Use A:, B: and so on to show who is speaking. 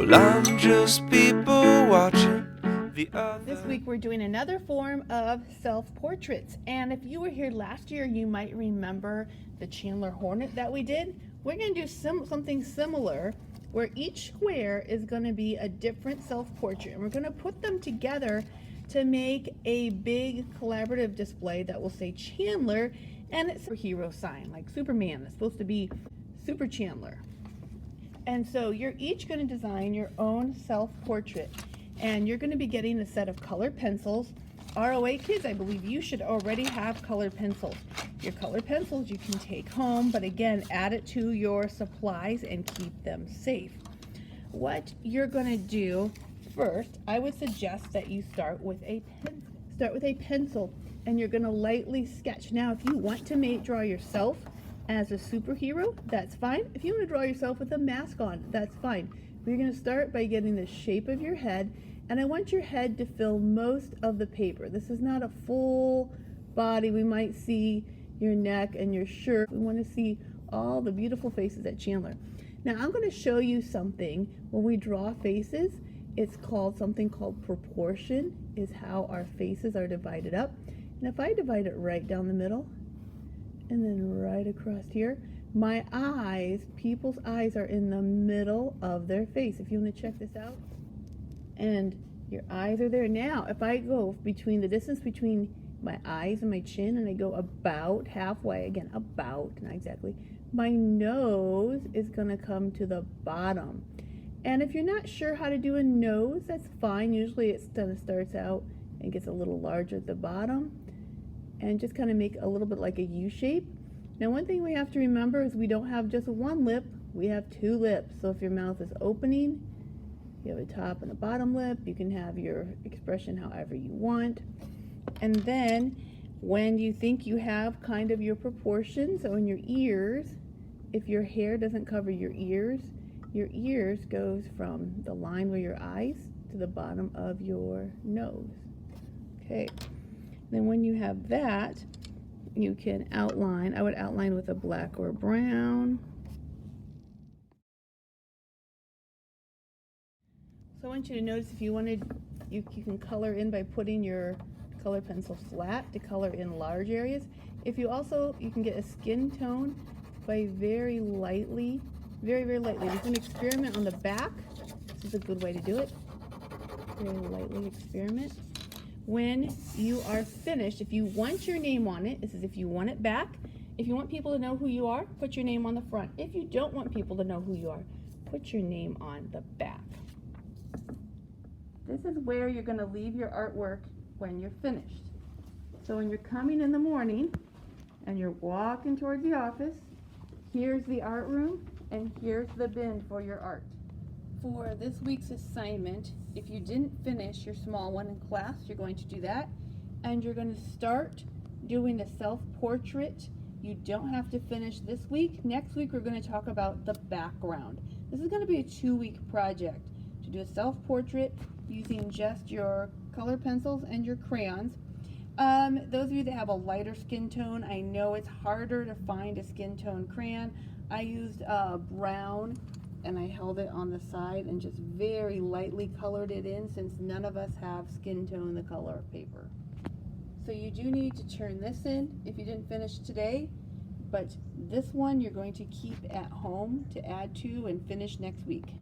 A: Well, I'm just people watching the other.
B: This week we're doing another form of self-portraits, and if you were here last year you might remember the Chandler Hornet that we did. We're going to do something similar where each square is going to be a different self-portrait, and we're going to put them together to make a big collaborative display that will say Chandler, and it's a hero sign like Superman. It's supposed to be Super Chandler. And so you're each going to design your own self-portrait, and you're going to be getting a set of colored pencils. ROA kids, I believe you should already have colored pencils. Your colored pencils you can take home, but again, add it to your supplies and keep them safe. What you're going to do first, I would suggest that you start with a pencil, and you're going to lightly sketch. Now, if you want to draw yourself as a superhero, that's fine. If you want to draw yourself with a mask on, that's fine. We're going to start by getting the shape of your head, and I want your head to fill most of the paper. This is not a full body. We might see your neck and your shirt. We want to see all the beautiful faces at Chandler. Now I'm going to show you something. When we draw faces, it's called something called proportion, is how our faces are divided up. And if I divide it right down the middle and then right across here, my eyes, people's eyes are in the middle of their face. If you want to check this out, and your eyes are there. Now, if I go between the distance between my eyes and my chin, and I go about halfway, again, about, not exactly, my nose is going to come to the bottom. And if you're not sure how to do a nose, that's fine. Usually it kind of starts out and gets a little larger at the bottom, and just kind of make a little bit like a U shape. Now, one thing we have to remember is we don't have just one lip, we have two lips. So if your mouth is opening, you have a top and a bottom lip. You can have your expression however you want. And then when you think you have kind of your proportions, so in your ears, if your hair doesn't cover your ears goes from the line where your eyes to the bottom of your nose. Okay. Then when you have that, you can outline. I would outline with a black or brown. So I want you to notice, if you wanted, you can color in by putting your color pencil flat to color in large areas. If you also, you can get a skin tone by very lightly, very lightly. You can experiment on the back. This is a good way to do it. Very lightly experiment. When you are finished, if you want your name on it, this is if you want it back. If you want people to know who you are, put your name on the front. If you don't want people to know who you are, put your name on the back. This is where you're going to leave your artwork when you're finished. So when you're coming in the morning and you're walking towards the office, here's the art room and here's the bin for your art. For this week's assignment, if you didn't finish your small one in class, you're going to do that, and you're going to start doing the self-portrait. You don't have to finish this week. Next week we're going to talk about the background. This is going to be a 2-week project to do a self-portrait using just your color pencils and your crayons. Those of you that have a lighter skin tone, I know it's harder to find a skin tone crayon. I used brown, and I held it on the side and just very lightly colored it in, since none of us have skin tone the color of paper. So you do need to turn this in if you didn't finish today, but this one you're going to keep at home to add to and finish next week.